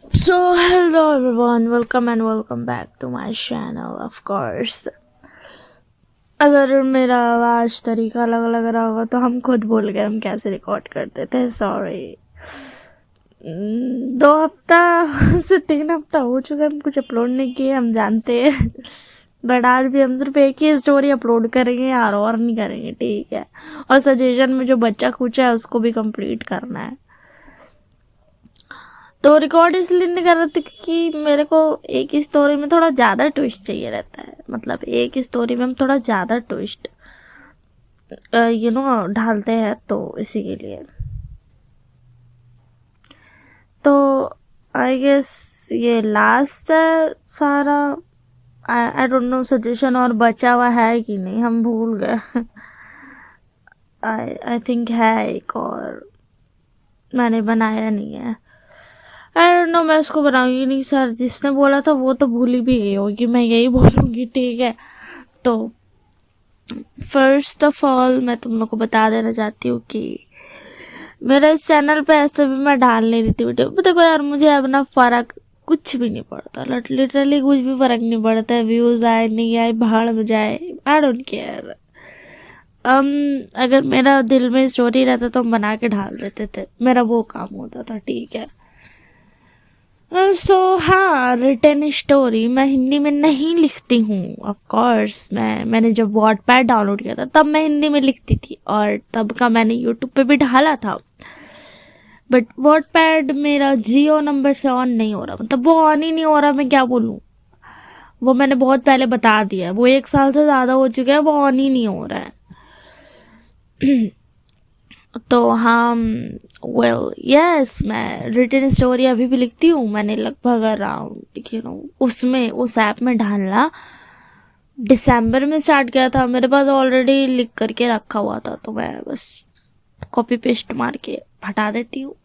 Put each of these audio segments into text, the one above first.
So hello everyone, welcome back to my channel of course. अगर मेरा आवाज़ तरीका अलग लग रहा होगा तो हम खुद भूल गए हम कैसे रिकॉर्ड करते थे, सॉरी। 2 हफ्ता से 3 हफ्ता हो चुका है हम कुछ अपलोड नहीं किए, हम जानते हैं। बट आज भी हम सिर्फ एक ही स्टोरी अपलोड करेंगे यार, और नहीं करेंगे, ठीक है। और सजेशन में जो बच्चा कुचा है उसको भी कंप्लीट करना है। तो रिकॉर्ड इसलिए नहीं कर रहा था क्योंकि मेरे को एक ही स्टोरी में थोड़ा ज़्यादा ट्विस्ट चाहिए रहता है। मतलब एक ही स्टोरी में हम थोड़ा ज़्यादा ट्विस्ट ढालते हैं, तो इसी के लिए। तो आई गेस ये लास्ट है सारा। आई डोंट नो सजेशन और बचा हुआ है कि नहीं, हम भूल गए। आई थिंक है एक और, मैंने बनाया नहीं है। आई डोंट नो, मैं उसको बनाऊंगी नहीं सर, जिसने बोला था वो तो भूल ही भी गई होगी, मैं यही बोलूँगी, ठीक है। तो फर्स्ट ऑफ ऑल मैं तुम लोग को बता देना चाहती हूँ कि मेरे इस चैनल पे ऐसे भी मैं डाल नहीं रही थी वीडियो। देखो यार, मुझे अब ना फ़र्क कुछ भी नहीं पड़ता, लिटरली कुछ भी फ़र्क नहीं पड़ता है। व्यूज़ आए नहीं आए, भाड़ में जाए, आई डोंट केयर। अगर मेरा दिल में स्टोरी रहता तो हम बना के डाल देते थे, मेरा वो काम होता था, ठीक है। हाँ, रिटन स्टोरी मैं हिंदी में नहीं लिखती हूँ ऑफ कोर्स। मैंने जब वॉटपैड डाउनलोड किया था तब मैं हिंदी में लिखती थी, और तब का मैंने यूट्यूब पे भी डाला था। बट वॉटपैड मेरा जियो नंबर से ऑन नहीं हो रहा, मतलब वो ऑन ही नहीं हो रहा, मैं क्या बोलूँ। वो मैंने बहुत पहले बता दिया है, वो 1 साल से ज़्यादा हो चुका है, वो ऑन ही नहीं हो रहा है। तो हाँ, यस, मैं रिटन स्टोरी अभी भी लिखती हूँ। मैंने लगभग अराउंड उसमें उस ऐप में डालना दिसंबर में स्टार्ट किया था। मेरे पास ऑलरेडी लिख करके रखा हुआ था, तो मैं बस कॉपी पेस्ट मार के हटा देती हूँ।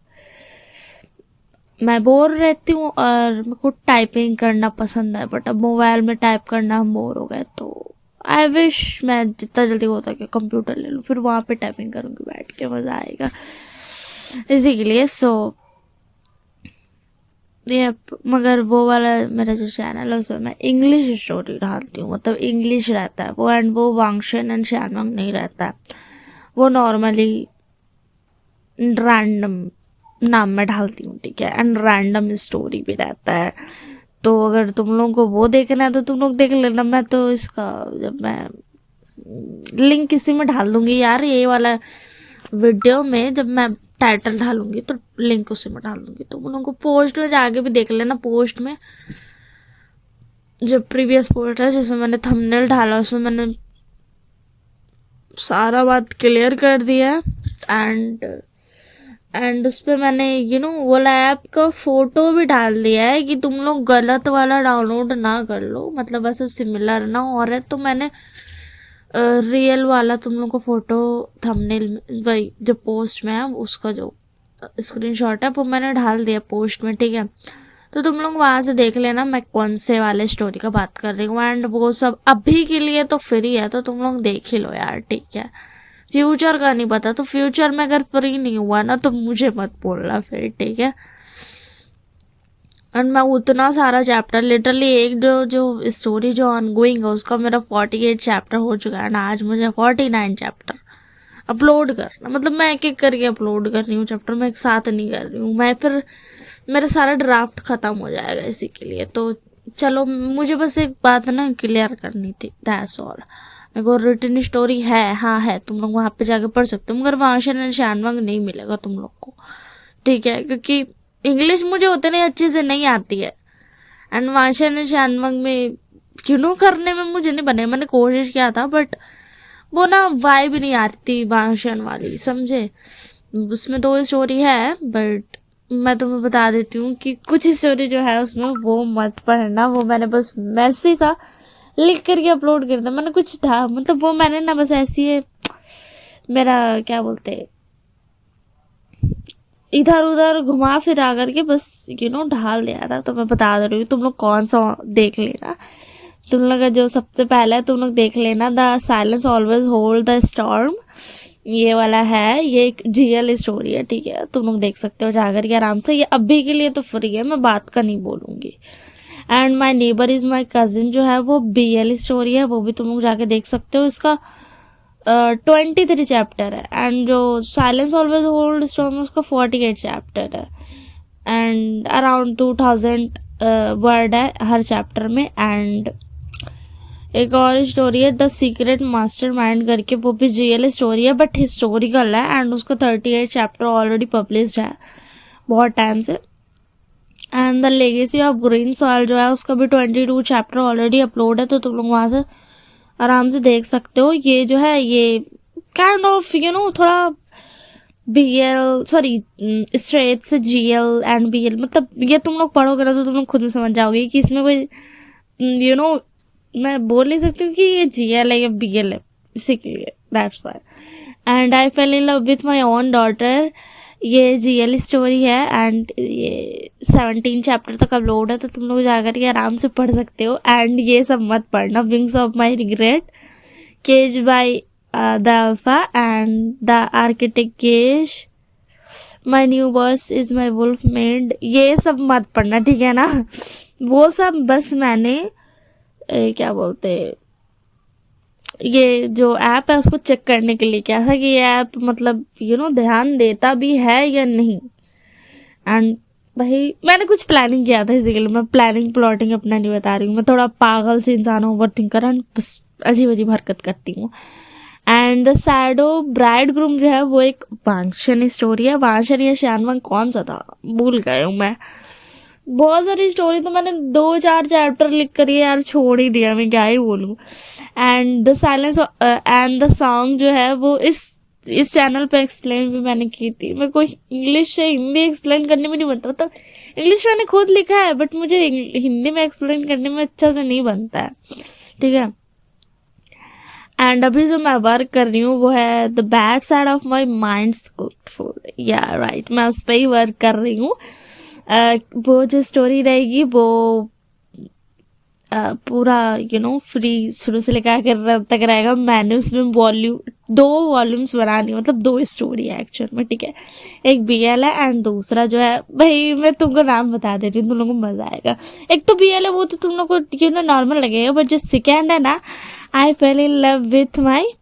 मैं बोर रहती हूँ और मेरे को टाइपिंग करना पसंद है, बट अब मोबाइल में टाइप करना हम बोर हो गए, तो आई विश मैं जितना जल्दी हो सके कंप्यूटर ले लूँ, फिर वहाँ पे टाइपिंग करूँगी बैठ के, मज़ा आएगा इसी के लिए। ये मगर वो वाला मेरा जो चैनल है उसमें मैं इंग्लिश स्टोरी डालती हूँ, मतलब इंग्लिश रहता है वो, एंड वो वांगशन एंड शैनवांग नहीं रहता है, वो नॉर्मली रैंडम नाम में डालती हूँ, ठीक है। एंड रैंडम स्टोरी भी रहता है, तो अगर तुम लोगों को वो देखना है तो तुम लोग देख लेना। मैं तो इसका जब मैं लिंक इसी में डाल दूँगी यार, ये वाला वीडियो में जब मैं टाइटल डालूंगी तो लिंक उसी में डाल दूंगी, तो उन लोगों को पोस्ट में जाके भी देख लेना। पोस्ट में जो प्रीवियस पोस्ट है जिसमें मैंने थंबनेल डाला, उसमें मैंने सारा बात क्लियर कर दिया है, एंड उस पर मैंने वो ऐप का फ़ोटो भी डाल दिया है कि तुम लोग गलत वाला डाउनलोड ना कर लो, मतलब ऐसा सिमिलर ना हो रहा है। तो मैंने रियल वाला तुम लोग को फ़ोटो थंबनेल वही जो पोस्ट में है उसका जो स्क्रीनशॉट है वो मैंने डाल दिया पोस्ट में, ठीक है। तो तुम लोग वहाँ से देख लेना मैं कौन से वाले स्टोरी का बात कर रही हूँ, एंड वो सब अभी के लिए तो फ्री है, तो तुम लोग देख ही लो यार, ठीक है। फ्यूचर का नहीं पता, तो फ्यूचर में अगर फ्री नहीं हुआ ना तो मुझे मत बोलना फिर, ठीक है। और मैं उतना सारा चैप्टर, लिटरली एक जो स्टोरी जो ऑनगोइंग है उसका मेरा 48 चैप्टर हो चुका है ना, आज मुझे 49 चैप्टर अपलोड करना, मतलब मैं एक एक करके अपलोड कर रही हूँ चैप्टर, मैं एक साथ नहीं कर रही हूँ मैं, फिर मेरा सारा ड्राफ्ट ख़त्म हो जाएगा इसी के लिए। तो चलो, मुझे बस एक बात ना क्लियर करनी थी, दैट्स ऑल। मेरे को रिटन स्टोरी है, हाँ है, तुम लोग वहाँ पे जाके पढ़ सकते हो, मगर वांगशन एंड शैनवांग नहीं मिलेगा तुम लोग को, ठीक है, क्योंकि इंग्लिश मुझे उतनी अच्छे से नहीं आती है, एंड वांगशन एंड शैनवांग में करने में मुझे नहीं बने। मैंने कोशिश किया था बट वो ना वाइब नहीं आती वांगशन वाली, समझे। उसमें 2 स्टोरी है, बट मैं तुम्हें बता देती हूँ कि कुछ स्टोरी जो है उसमें वो मत पढ़ना, वो मैंने बस मैसेज सा लिख करके अपलोड कर दिया, मैंने कुछ था, मतलब वो मैंने ना बस ऐसी है, मेरा क्या बोलते इधर उधर घुमा फिरा करके बस ढाल दिया था। तो मैं बता दे रही हूँ, तुम लोग कौन सा देख लेना। तुम लोग का जो सबसे पहले तुम लोग देख लेना the silence always hold the storm, ये वाला है, ये एक जीएल स्टोरी है, ठीक है, तुम लोग देख सकते हो जाकर के आराम से। ये अभी के लिए तो फ्री है, मैं बात का नहीं बोलूँगी। And my neighbour is my cousin जो है वो बीएल स्टोरी है, वो भी तुम लोग जाके देख सकते हो। इसका 23 चैप्टर है। एंड जो साइलेंस ऑलवेज होल्ड स्टॉर्म है उसका 48 चैप्टर है। एंड अराउंड 2000 वर्ड है हर चैप्टर में। एंड एक और स्टोरी है द सीक्रेट मास्टरमाइंड करके, वो भी जीएल स्टोरी है बट हिस्टोरिकल है। एंड उसका 38 चैप्टर ऑलरेडी पब्लिश्ड है बहुत टाइम से। And the legacy of green soil जो है उसका भी 22 चैप्टर ऑलरेडी अपलोड है, तो तुम लोग वहाँ से आराम से देख सकते हो। ये जो है ये काइंड ऑफ थोड़ा बीएल सॉरी स्ट्रेट से जीएल एंड बीएल, मतलब ये तुम लोग पढ़ोगे ना तो तुम लोग खुद में समझ जाओगे कि इसमें कोई मैं बोल नहीं सकती हूँ कि ये जीएल है या बीएल है, इसीलिए that's why. And I fell in love with my own daughter, ये जीएल स्टोरी है। एंड ये 17 चैप्टर तक अपलोड है, तो तुम लोग जाकर के आराम से पढ़ सकते हो। एंड ये सब मत पढ़ना, wings of my regret, cage by the alpha and the architect cage, my new boss is my wolf maid, ये सब मत पढ़ना, ठीक है ना। वो सब बस मैंने क्या बोलते ये जो ऐप है उसको चेक करने के लिए किया था कि ये ऐप मतलब ध्यान देता भी है या नहीं। एंड भाई मैंने कुछ प्लानिंग किया था, इसीलिए मैं प्लानिंग प्लॉटिंग अपना नहीं बता रही हूँ। मैं थोड़ा पागल से इंसान हूँ, ओवर थिंकर एंड बस अजीब अजीब हरकत करती हूँ। And the shadow bride groom जो है वो एक वांशन स्टोरी है। वांशन या श्यानवांग कौन सा था भूल गए हूँ मैं। बहुत सारी स्टोरी तो मैंने 2-4 चैप्टर लिख कर यार छोड़ ही दिया, मैं क्या ही बोलूँ। And the silence and the song जो है वो इस चैनल पे एक्सप्लेन भी मैंने की थी। मैं कोई इंग्लिश से हिंदी एक्सप्लेन करने में नहीं बनता, मतलब इंग्लिश मैंने खुद लिखा है बट मुझे हिंदी में एक्सप्लेन करने में अच्छा से नहीं बनता है, ठीक है। एंड अभी जो मैं वर्क कर रही हूँ वो है the bad side of my minds cooked food, या राइट, मैं उस पर ही वर्क कर रही हूँ। वो जो स्टोरी रहेगी वो पूरा फ्री शुरू से लेकर आकर तक रहेगा। मैंने उसमें 2 वॉल्यूम्स बनानी, मतलब 2 स्टोरी है एक्चुअल में, ठीक है। एक बीएल है एंड दूसरा जो है भाई मैं तुमको नाम बता दे रही हूँ, तुम लोगों को मजा आएगा। एक तो बीएल है वो तो तुम लोग को नॉर्मल लगेगा, बट जो सेकेंड है ना, I fell in love with my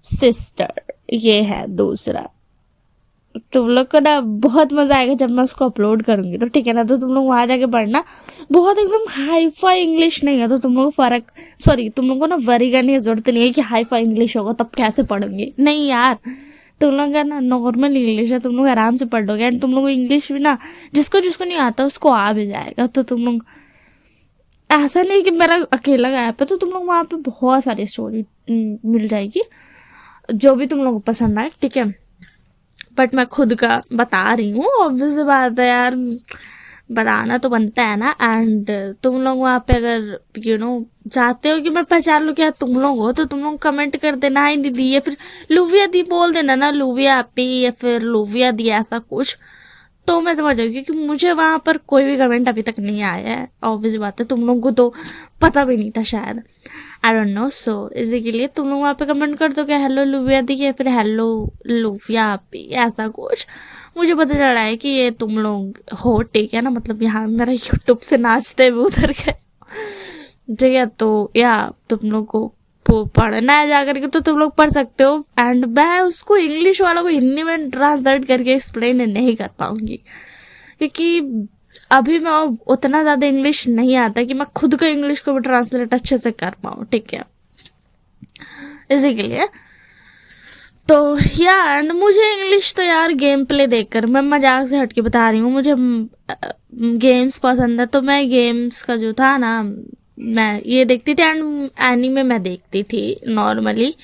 sister, ये है दूसरा। तुम लोग को ना बहुत मजा आएगा जब मैं उसको अपलोड करूंगी, तो ठीक है ना। तो तुम लोग वहां जाके पढ़ना, बहुत एकदम हाई फाई इंग्लिश नहीं है, तो तुम लोग तुम लोग को ना वरी करने की जरूरत नहीं है कि हाई फाई इंग्लिश होगा तब कैसे पढ़ोगे, नहीं यार। तुम लोग का ना नॉर्मल इंग्लिश है, तुम लोग आराम से पढ़ लोगे। एंड तुम लोग इंग्लिश भी ना जिसको जिसको नहीं आता उसको आ भी जाएगा। तो तुम लोग ऐसा नहीं कि मेरा अकेला ऐप है, तो तुम लोग वहाँ पे बहुत सारी स्टोरी मिल जाएगी जो भी तुम लोग को पसंद आए, ठीक है। बट मैं खुद का बता रही हूँ, ऑब्वियस बात है यार, बताना तो बनता है ना। एंड तुम लोग वहाँ पे अगर चाहते हो कि मैं पहचान लूँ क्या तुम लोग हो, तो तुम लोग कमेंट कर देना हाय दीदी, या फिर लुविया दी बोल देना ना, लुविया आपी या फिर लुविया दी, ऐसा कुछ, तो मैं समझ जाऊँगी कि मुझे वहाँ पर कोई भी कमेंट अभी तक नहीं आया है। ऑब्वियस बात है, तुम लोगों को तो पता भी नहीं था शायद, आई डोंट नो। सो इसी के लिए तुम लोग वहाँ पे कमेंट कर दो कि हेलो लुविया दी या फिर हेलो लुविया आपी, ऐसा कुछ। मुझे पता चल रहा है कि ये तुम लोग हो, ठीक है ना। मतलब यहाँ मेरा यूट्यूब से नाचते हुए उधर गए, ठीक है। तो या तुम लोग को पढ़ना है जाकर के तो तुम लोग पढ़ सकते हो। एंड मैं उसको इंग्लिश वालों को हिंदी में ट्रांसलेट करके एक्सप्लेन नहीं कर पाऊंगी, क्योंकि अभी मैं उतना ज़्यादा इंग्लिश नहीं आता कि मैं खुद का इंग्लिश को भी ट्रांसलेट अच्छे से कर पाऊँ, ठीक है। इसी के लिए तो यार मुझे इंग्लिश तो यार गेम प्ले देखकर, मैं मजाक से हटके बता रही हूँ, मुझे गेम्स पसंद है। तो मैं गेम्स का जो था ना, मैं ये देखती थी। एंड एनीमे मैं देखती थी नॉर्मली,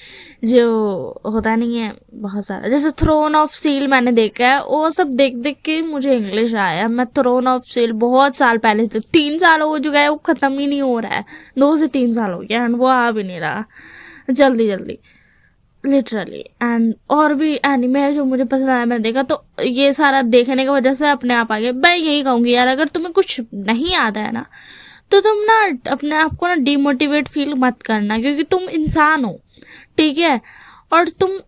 जो होता नहीं है बहुत सारा, जैसे थ्रोन ऑफ सील मैंने देखा है, वो सब देख देख के मुझे इंग्लिश आया। मैं थ्रोन ऑफ सील बहुत साल पहले, 3 साल हो चुका है, वो ख़त्म ही नहीं हो रहा है, 2 से 3 साल हो गया एंड वो आ भी नहीं रहा जल्दी जल्दी, लिटरली। एंड और भी एनिमे है जो मुझे पसंद आया, मैंने देखा, तो ये सारा देखने की वजह से अपने आप आ गया। मैं यही कहूँगी यार, अगर तुम्हें कुछ नहीं आता है ना, तो तुम ना अपने आप को ना डिमोटिवेट फील मत करना, क्योंकि तुम इंसान हो, ठीक है। और तुम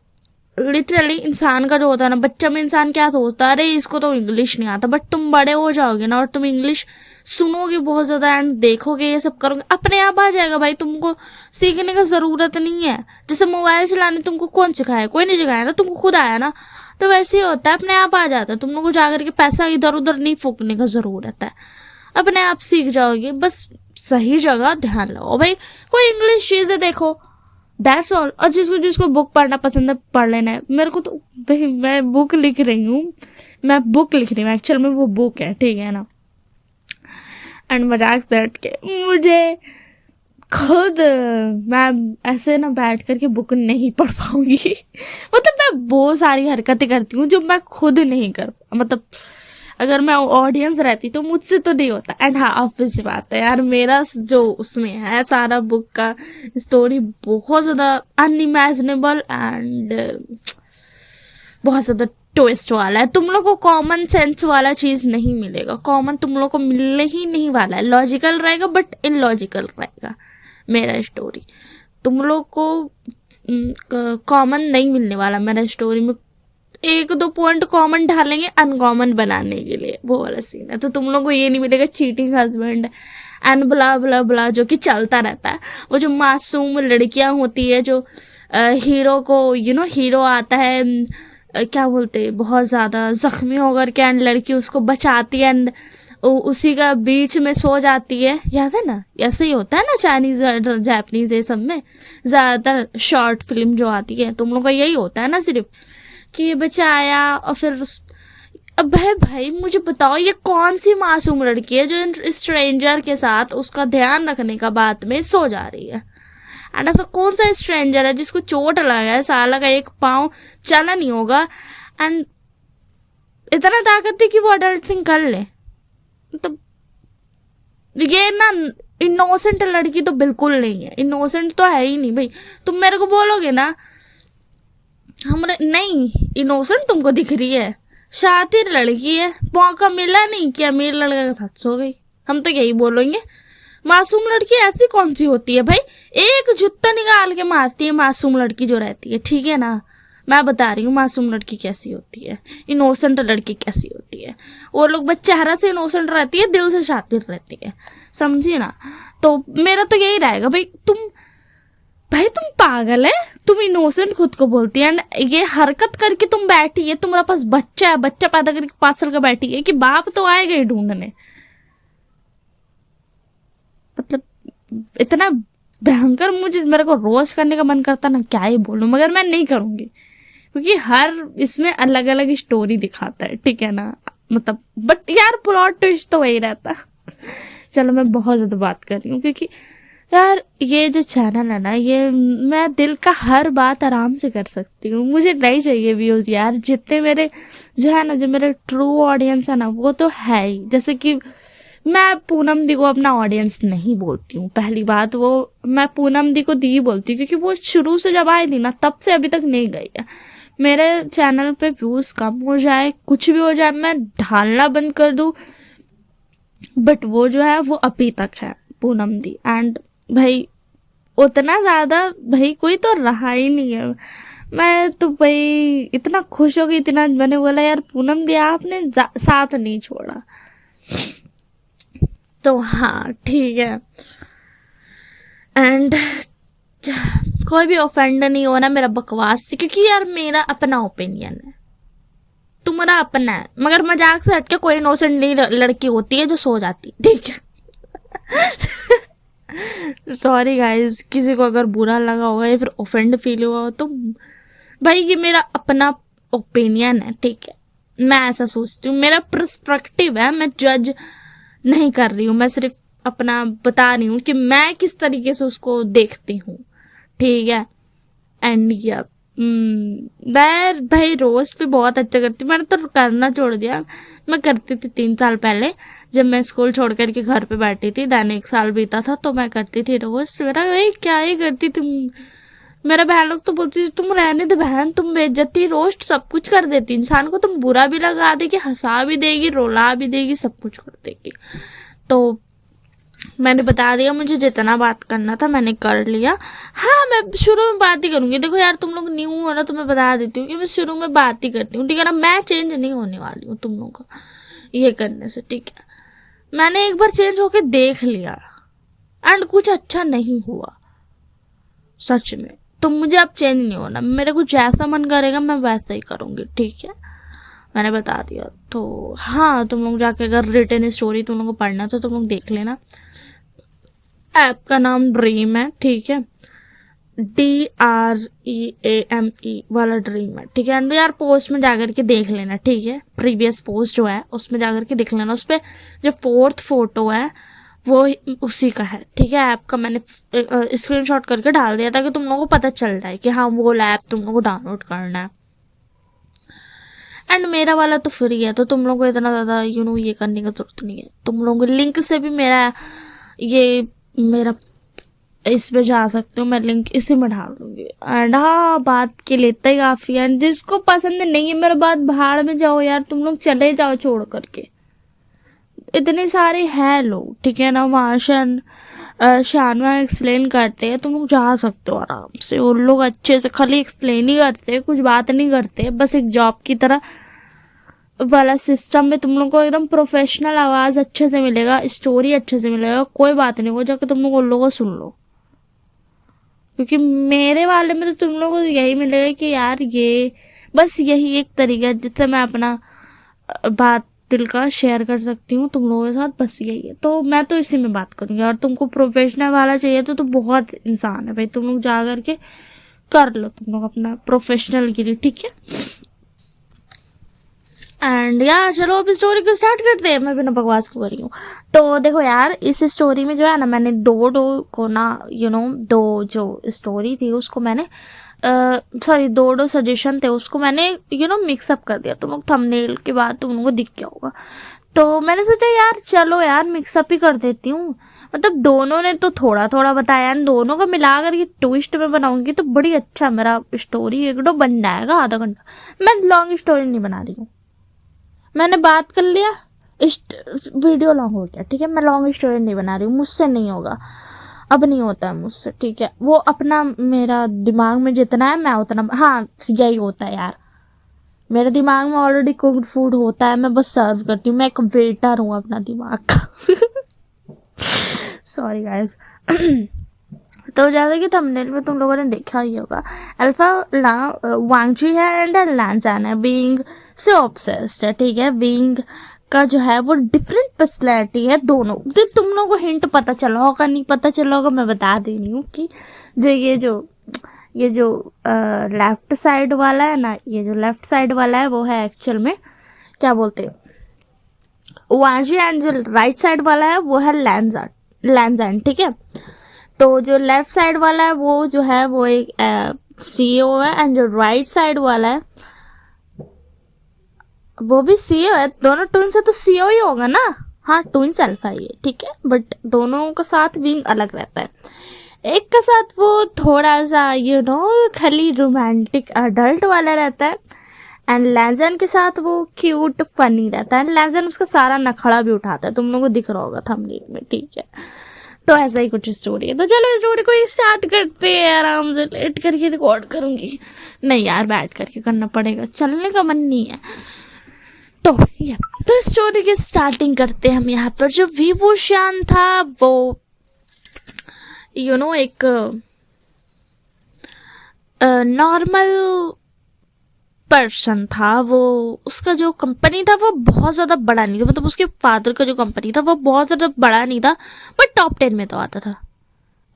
लिटरली इंसान का जो होता है ना, बच्चा में इंसान क्या सोचता है, अरे इसको तो इंग्लिश नहीं आता, बट तुम बड़े हो जाओगे ना और तुम इंग्लिश सुनोगे बहुत ज़्यादा एंड देखोगे, ये सब करोगे, अपने आप आ जाएगा भाई। तुमको सीखने का ज़रूरत नहीं है। जैसे मोबाइल चलाने तुमको कौन सिखाया, कोई नहीं सिखाया ना, तुमको खुद आया ना। तो वैसे ही होता है, अपने आप आ जाता है। तुम लोग को जाकर के पैसा इधर उधर नहीं फूकने का ज़रूरत है, अपने आप सीख जाओगे। बस सही जगह ध्यान लगाओ भाई। कोई इंग्लिश चीज़ें देखो, दैट्स ऑल। और जिसको जिसको बुक पढ़ना पसंद है पढ़ लेना है। मेरे को तो भाई, मैं बुक लिख रही हूँ, एक्चुअल में वो बुक है, ठीक है ना। एंड मजाक सेट के मुझे खुद, मैं ऐसे ना बैठ करके बुक नहीं पढ़ पाऊंगी। मतलब मैं वो सारी हरकतें करती हूँ जो मैं खुद नहीं कर, मतलब अगर मैं ऑडियंस रहती तो मुझसे तो नहीं होता। एंड हाँ, ऑब्वियस सी बात है यार, मेरा जो उसमें है सारा बुक का स्टोरी बहुत ज़्यादा अनइमेजिनेबल एंड बहुत ज़्यादा ट्विस्ट वाला है। तुम लोग को कॉमन सेंस वाला चीज़ नहीं मिलेगा। कॉमन तुम लोग को मिलने ही नहीं वाला है। लॉजिकल रहेगा बट इलॉजिकल रहेगा मेरा स्टोरी। तुम लोग को कॉमन नहीं मिलने वाला मेरा स्टोरी में। एक दो पॉइंट कॉमन ढालेंगे अनकॉमन बनाने के लिए, वो वाला सीन है। तो तुम लोग को ये नहीं मिलेगा चीटिंग हस्बैंड एंड ब्ला ब्ला ब्ला जो कि चलता रहता है। वो जो मासूम लड़कियां होती है, जो हीरो को हीरो आता है, क्या बोलते हैं, बहुत ज़्यादा ज़ख्मी होकर के एंड लड़की उसको बचाती है एंड उसी का बीच में सो जाती है, याद है ना। ऐसे ही होता है ना चाइनीज़ जापानीज़ ये सब में, ज़्यादातर शॉर्ट फिल्म जो आती है तुम लोग का यही होता है ना, सिर्फ कि ये बच्चा आया और फिर अब भाई मुझे बताओ, ये कौन सी मासूम लड़की है जो स्ट्रेंजर के साथ उसका ध्यान रखने का बाद में सो जा रही है। एंड ऐसा कौन सा स्ट्रेंजर है जिसको चोट लगा है, साला का एक पाँव चला नहीं होगा एंड इतना ताकत है कि वो अडल्ट थिंग कर ले। मतलब ये ना, इनोसेंट लड़की तो बिल्कुल नहीं है, इनोसेंट तो है ही नहीं भाई। तुम मेरे को बोलोगे ना हमारे नहीं, इनोसेंट तुमको दिख रही है, शातिर लड़की है, मौका मिला नहीं कि अमीर लड़के के साथ सो गई। हम तो यही बोलेंगे। मासूम लड़की ऐसी कौन सी होती है भाई, एक जूता निकाल के मारती है मासूम लड़की जो रहती है, ठीक है ना। मैं बता रही हूँ मासूम लड़की कैसी होती है, इनोसेंट लड़की कैसी होती है। वो लोग बस चेहरा से इनोसेंट रहती है, दिल से शातिर रहती है, समझिए ना। तो मेरा तो यही रहेगा भाई, तुम पागल है, तुम इनोसेंट खुद को बोलती है एंड ये हरकत करके तुम बैठी है, तुम्हारे पास बच्चा है, बच्चा पैदा करके 5 साल का बैठी है कि बाप तो आएगा ही ढूंढने। मतलब इतना भयंकर मेरे को रोज करने का मन करता ना, क्या ही बोलूं, मगर मैं नहीं करूंगी क्योंकि हर इसमें अलग अलग स्टोरी दिखाता है, ठीक है ना। मतलब बट यार प्लॉट ट्विस्ट तो वही रहता। चलो मैं बहुत ज़्यादा बात कर रही हूँ क्योंकि यार ये जो चैनल है ना, ये मैं दिल का हर बात आराम से कर सकती हूँ। मुझे नहीं चाहिए व्यूज़ यार। जितने मेरे जो है ना, जो मेरे ट्रू ऑडियंस है ना, वो तो है ही। जैसे कि मैं पूनम दी को अपना ऑडियंस नहीं बोलती हूँ, पहली बात। वो मैं पूनम दी को दी बोलती हूँ क्योंकि वो शुरू से जब आई थी ना, तब से अभी तक नहीं गई है। मेरे चैनल पे व्यूज़ कम हो जाए, कुछ भी हो जाए, मैं ढालना बंद कर दूँ, बट वो जो है वो अभी तक है पूनम दी। एंड भाई उतना ज़्यादा भाई कोई तो रहा ही नहीं है। मैं तो भाई इतना खुश हो गई, इतना मैंने बोला यार पूनम दी आपने साथ नहीं छोड़ा। तो हाँ ठीक है। एंड कोई भी ऑफेंड नहीं होना मेरा बकवास से, क्योंकि यार मेरा अपना ओपिनियन है, तुम्हारा अपना है। मगर मजाक से हटके कोई इनोसेंट नहीं लड़की होती है जो सो जाती, ठीक है। सॉरी गाइस, किसी को अगर बुरा लगा होगा या फिर ऑफेंड फील हुआ हो तो भाई ये मेरा अपना ओपिनियन है, ठीक है। मैं ऐसा सोचती हूँ, मेरा पर्सपेक्टिव है, मैं जज नहीं कर रही हूँ, मैं सिर्फ अपना बता रही हूँ कि मैं किस तरीके से उसको देखती हूँ, ठीक है। एंड या मैं भाई रोस्ट भी बहुत अच्छा करती हूँ। मैंने तो करना छोड़ दिया, मैं करती थी 3 साल पहले जब मैं स्कूल छोड़ करके घर पे बैठी थी, देन 1 साल बीता था तो मैं करती थी रोस्ट। मेरा भाई क्या ही करती तुम, मेरा बहन लोग तो बोलती थी तुम रहने दे बहन, तुम बेइज्जती रोस्ट सब कुछ कर देती, इंसान को तुम बुरा भी लगा देगी, हंसा भी देगी, रोला भी देगी, सब कुछ कर देगी। तो मैंने बता दिया, मुझे जितना बात करना था मैंने कर लिया। हाँ, मैं शुरू में बात ही करूँगी। देखो यार, तुम लोग न्यू हो ना, तो मैं बता देती हूँ कि मैं शुरू में बात ही करती हूँ, ठीक है ना। मैं चेंज नहीं होने वाली हूँ तुम लोगों को ये करने से, ठीक है। मैंने एक बार चेंज होके देख लिया एंड कुछ अच्छा नहीं हुआ सच में। तो मुझे अब चेंज नहीं होना, मेरे को जैसा मन करेगा मैं वैसा ही करूँगी, ठीक है। मैंने बता दिया। तो हाँ, तुम लोग जाके अगर रिटन स्टोरी तुम लोग को पढ़ना तो तुम लोग देख लेना। ऐप का नाम ड्रीम है, ठीक है। DREAME वाला ड्रीम है, ठीक है। एंड यार पोस्ट में जाकर के देख लेना, ठीक है। प्रीवियस पोस्ट जो है उसमें जाकर के देख लेना, उस पर जो 4th फोटो है वो उसी का है, ठीक है। ऐप का मैंने स्क्रीनशॉट करके डाल दिया ताकि तुम लोगों को पता चल जाए कि हाँ वो ऐप तुम लोगों को डाउनलोड करना है। एंड मेरा वाला तो फ्री है, तो तुम लोगों को इतना ज़्यादा ये करने की जरूरत नहीं है। तुम लोगों को लिंक से भी मेरा इस पे जा सकते हो, मैं लिंक इसी में डाल दूंगी। एंड हाँ, बात के लिए इतना ही काफ़ी है। एंड जिसको पसंद नहीं है मेरा बात, भाड़ में जाओ यार, तुम लोग चले जाओ छोड़ करके। इतने सारे हैं लोग, ठीक है ना। वहाँ शानवा एक्सप्लेन करते हैं, तुम लोग जा सकते हो आराम से। उन लोग अच्छे से खाली एक्सप्लेन ही करते, कुछ बात नहीं करते, बस एक जॉब की तरह वाला सिस्टम में तुम लोग को एकदम प्रोफेशनल आवाज़ अच्छे से मिलेगा, स्टोरी अच्छे से मिलेगा, कोई बात नहीं हो जाके तुम लोग उन लोगों को सुन लो। क्योंकि मेरे वाले में तो तुम लोगों को यही मिलेगा कि यार ये बस यही एक तरीका है जिससे मैं अपना बात दिल का शेयर कर सकती हूँ तुम लोगों के साथ, बस यही है। तो मैं तो इसी में बात करूँगी। और तुमको प्रोफेशनल वाला चाहिए तो बहुत इंसान है भाई, तुम लोग जा करके कर लो तुम लोग अपना प्रोफेशनल के लिए, ठीक है। एंड यार चलो अब स्टोरी को स्टार्ट करते हैं, मैं बिना बकवास को कर रही हूँ। तो देखो यार, इस स्टोरी में जो है ना, मैंने दो जो स्टोरी थी उसको मैंने दो सजेशन थे उसको मैंने मिक्सअप कर दिया। तुम लोग थंबनेल के बाद तुम लोगों को दिख गया होगा, तो मैंने सोचा यार चलो यार मिक्सअप ही कर देती हूँ। मतलब दोनों ने तो थोड़ा थोड़ा बताया, दोनों को मिला कर ये ट्विस्ट में बनाऊंगी तो बड़ी अच्छा मेरा स्टोरी एक बन जाएगा आधा घंटा। मैं लॉन्ग स्टोरी नहीं बना रही हूँ, मैंने बात कर लिया, इस वीडियो लॉन्ग हो गया, ठीक है। मैं लॉन्ग स्टोरी नहीं बना रही हूँ, मुझसे नहीं होगा, अब नहीं होता है मुझसे, ठीक है। वो अपना मेरा दिमाग में जितना है मैं उतना, हाँ यही होता है यार, मेरे दिमाग में ऑलरेडी कुक्ड फूड होता है, मैं बस सर्व करती हूँ, मैं एक वेटर हूँ अपना दिमाग का। Sorry guys. तो जैसा कि थंबनेल में तुम लोगों ने देखा ही होगा, अल्फा वांगजी है एंड लैंजान है, बीइंग से ऑब्सेस्ड है, ठीक है। बीइंग का जो है वो डिफरेंट पर्सनैलिटी है दोनों। तो तुम लोगों को हिंट पता चला होगा, नहीं पता चला होगा मैं बता दे रही हूँ कि ये जो लेफ्ट साइड वाला है ना, ये जो लेफ्ट साइड वाला है वो है एक्चुअल में क्या बोलते हैं वांगजी, एंड जो राइट साइड वाला है वो है लैंजान, ठीक है। तो जो लेफ्ट साइड वाला है वो जो है वो एक CEO है, एंड जो राइट साइड वाला है वो भी CEO है। दोनों ट्विंस है तो CEO ही होगा ना, हाँ ट्विंस अल्फा ही है, ठीक है। बट दोनों का साथ विंग अलग रहता है। एक का साथ वो थोड़ा सा खाली रोमांटिक अडल्ट वाला रहता है, एंड लैंजन के साथ वो क्यूट फनी रहता है। एंड लैंजन उसका सारा नखड़ा भी उठाता है, तुम लोगों को दिख रहा होगा थंबनेल में, ठीक है। तो ऐसा ही कुछ स्टोरी है। तो चलो स्टोरी को स्टार्ट करते हैं। आराम से लेट करके रिकॉर्ड करूंगी, नहीं यार बैठ करके करना पड़ेगा, चलने का मन नहीं है। तो स्टोरी की स्टार्टिंग करते हैं हम। यहाँ पर जो विभूषण था वो एक नॉर्मल पर्सन था। वो उसका जो कंपनी था वो बहुत ज़्यादा बड़ा नहीं था, मतलब उसके फादर का जो कंपनी था वो बहुत ज़्यादा बड़ा नहीं था, बट टॉप 10 में तो आता था,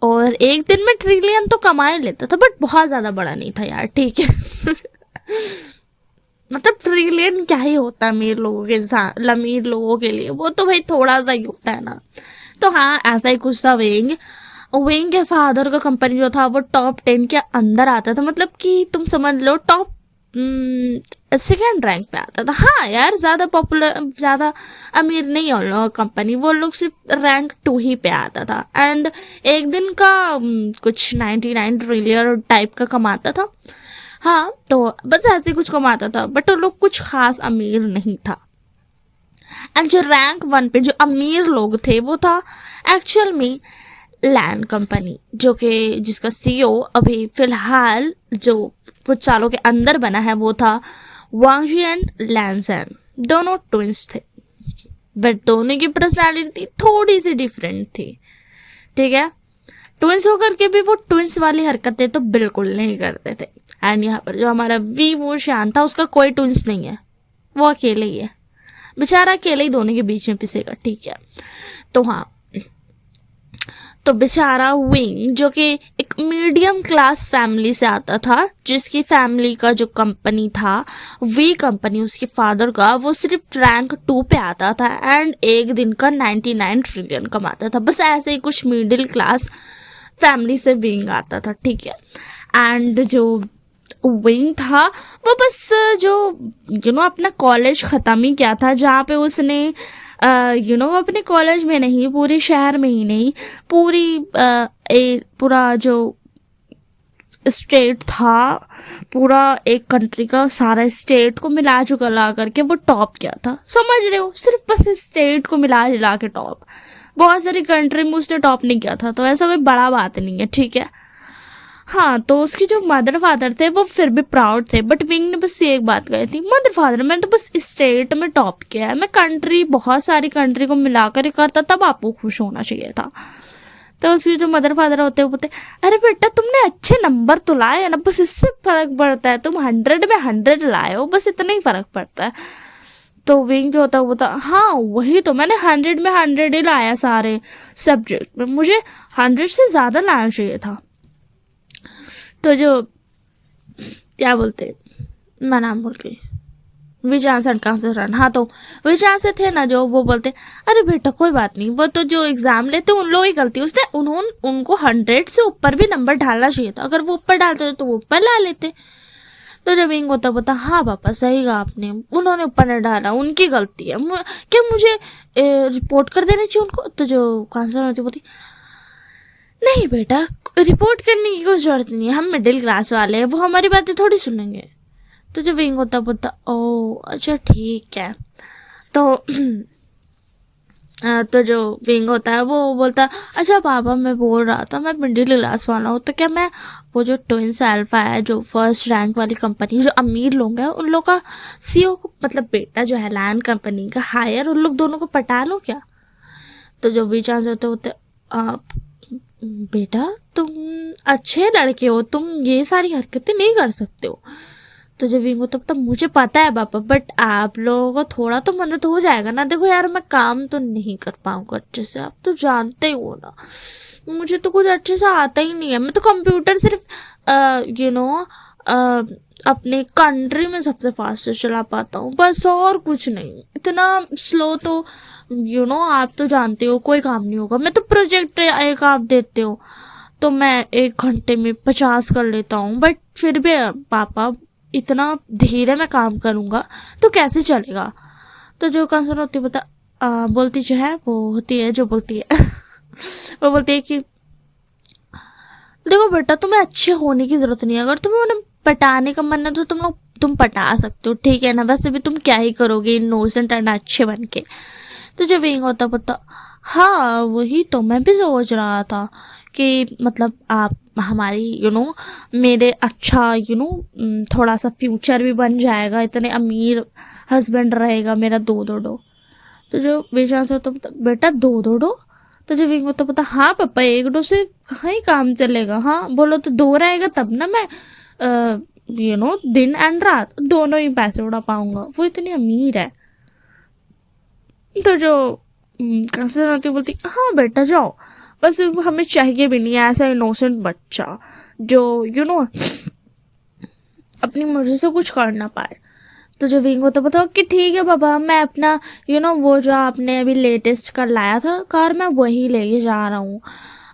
और एक दिन में ट्रिलियन तो कमा ही लेता था, बट बहुत ज़्यादा बड़ा नहीं था यार, ठीक है। मतलब ट्रिलियन क्या ही होता है अमीर लोगों के लिए, वो तो भाई थोड़ा सा ही होता है ना। तो हाँ ऐसा ही कुछ था। विंग के फादर का कंपनी जो था वो टॉप 10 के अंदर आता था, मतलब कि तुम समझ लो टॉप 2nd रैंक पे आता था। हाँ यार ज़्यादा पॉपुलर, ज़्यादा अमीर नहीं हो लोग कंपनी, वो लोग सिर्फ रैंक 2 ही पे आता था। एंड एक दिन का कुछ 99 ट्रिलियन टाइप का कमाता था, हाँ तो बस ऐसे कुछ कमाता था, बट वो लोग कुछ खास अमीर नहीं था। एंड जो रैंक 1 पे जो अमीर लोग थे वो था एक्चुअल में लैन कंपनी, जो कि जिसका सीईओ अभी फिलहाल जो कुछ सालों के अंदर बना है वो था वांग जी एंड लैनजैन। दोनों ट्विंस थे बट दोनों की पर्सनालिटी थोड़ी सी डिफरेंट थी, ठीक है। ट्विंस होकर के भी वो ट्विंस वाली हरकतें तो बिल्कुल नहीं करते थे। एंड यहाँ पर जो हमारा वी वो शान था उसका कोई ट्विंस नहीं है, वो अकेले ही है, बेचारा अकेले ही दोनों के बीच में पिसेगा, ठीक है। तो हाँ, तो बेचारा विंग जो कि एक मीडियम क्लास फैमिली से आता था, जिसकी फैमिली का जो कंपनी था वी कंपनी उसके फादर का, वो सिर्फ रैंक 2 पे आता था एंड एक दिन का 99 ट्रिलियन कमाता था। बस ऐसे ही कुछ मिडिल क्लास फैमिली से विंग आता था, ठीक है। एंड जो विंग था वो बस जो अपना कॉलेज ख़त्म ही किया था, जहाँ पे उसने अपने कॉलेज में नहीं, पूरे शहर में ही नहीं, पूरा जो स्टेट था, पूरा एक कंट्री का सारा स्टेट को मिला जुला करके वो टॉप किया था। समझ रहे हो, सिर्फ बस स्टेट को मिला जुला के टॉप, बहुत सारी कंट्री में उसने टॉप नहीं किया था, तो ऐसा कोई बड़ा बात नहीं है, ठीक है। हाँ, तो उसके जो मदर फादर थे वो फिर भी प्राउड थे, बट विंग ने बस ये एक बात कही थी, मदर फादर मैंने तो बस स्टेट में टॉप किया है, मैं कंट्री बहुत सारी कंट्री को मिलाकर ही करता, तब आपको खुश होना चाहिए था। तो उसके जो मदर फादर होते हैं वो बोलते, अरे बेटा तुमने अच्छे नंबर तो लाए है ना, बस इससे फर्क पड़ता है, तुम 100 में 100 लाए हो, बस इतना ही फर्क पड़ता है। तो विंग जो होता है वो था, हाँ वही तो, मैंने 100 में 100 ही लाया सारे सब्जेक्ट में, मुझे 100 से ज़्यादा लाना चाहिए था। तो जो क्या बोलते, मैं नाम भूल गई, विजांसन कहाँ से रन, हाँ तो विजांसन से थे ना, जो वो बोलते अरे बेटा कोई बात नहीं, वो तो जो एग्जाम लेते उन लोगों की गलती, उसने उनको 100 से ऊपर भी नंबर डालना चाहिए था, अगर वो ऊपर डालते तो वो ऊपर ला लेते। तो जब विंग होता बोलता, हाँ पापा सही कहा आपने, उन्होंने ऊपर नहीं डाला, उनकी गलती है, क्या मुझे रिपोर्ट कर देना चाहिए उनको। तो जो कांसर होती बोलती, नहीं बेटा रिपोर्ट करने की कोई जरूरत नहीं है, हम मिडिल क्लास वाले हैं, वो हमारी बातें थोड़ी सुनेंगे। तो जब विंग होता बोलता, ओ अच्छा ठीक है। तो जो विंग होता है वो बोलता, अच्छा पापा मैं बोल रहा था मैं मिडिल क्लास वाला हूँ, तो क्या मैं वो जो ट्विंस अल्फा है, जो फर्स्ट रैंक वाली कंपनी, जो अमीर लोग हैं उन लोग का सीईओ को, मतलब बेटा जो है लैन कंपनी का हायर, उन लोग दोनों को पटा लो क्या। तो जो भी चांस होते बेटा तुम अच्छे लड़के हो, तुम ये सारी हरकतें नहीं कर सकते हो। तो जब विंग होता तब मुझे पता है पापा, बट आप लोगों को थोड़ा तो मदद हो जाएगा ना, देखो यार मैं काम तो नहीं कर पाऊंगा अच्छे से, आप तो जानते ही हो ना, मुझे तो कुछ अच्छे से आता ही नहीं है, मैं तो कंप्यूटर सिर्फ अपने कंट्री में सबसे फास्ट चला पाता हूँ, बस और कुछ नहीं, इतना स्लो तो आप तो जानते हो कोई काम नहीं होगा। मैं तो प्रोजेक्ट एक आप देते हो तो मैं 1 घंटे में 50 कर लेता हूँ, बट फिर भी पापा इतना धीरे मैं काम करूँगा तो कैसे चलेगा। तो जो कंसर्न होती है बोलती जो है वो होती है, जो बोलती है वो बोलती है कि देखो बेटा तुम्हें अच्छे होने की ज़रूरत नहीं है, अगर तुम्हें उन्हें पटाने का मन है तो तुम पटा सकते हो, ठीक है ना, वैसे भी तुम क्या ही करोगे इनोसेंट एंड अच्छे बन के। तो जो विंग होता पता, हाँ वही तो मैं भी सोच रहा था कि मतलब आप हमारी मेरे अच्छा थोड़ा सा फ्यूचर भी बन जाएगा, इतने अमीर हस्बैंड रहेगा मेरा 2-2 तो जो विशाल से होता बेटा 2-2 तो जो विंग होता पता, हाँ पापा 1-2 से कहाँ ही काम चलेगा, हाँ बोलो तो 2 रहेगा तब ना मैं दिन एंड रात दोनों ही पैसे उड़ा पाऊंगा, वो इतनी अमीर है। तो जो कैसे रहती बोलती, हाँ बेटा जाओ, बस हमें चाहिए भी नहीं ऐसा इनोसेंट बच्चा जो अपनी मर्जी से कुछ कर ना पाए। तो जो विंग होता बताओ कि ठीक है पापा, मैं अपना वो जो आपने अभी लेटेस्ट कार लाया था कार, मैं वही लेके जा रहा हूँ,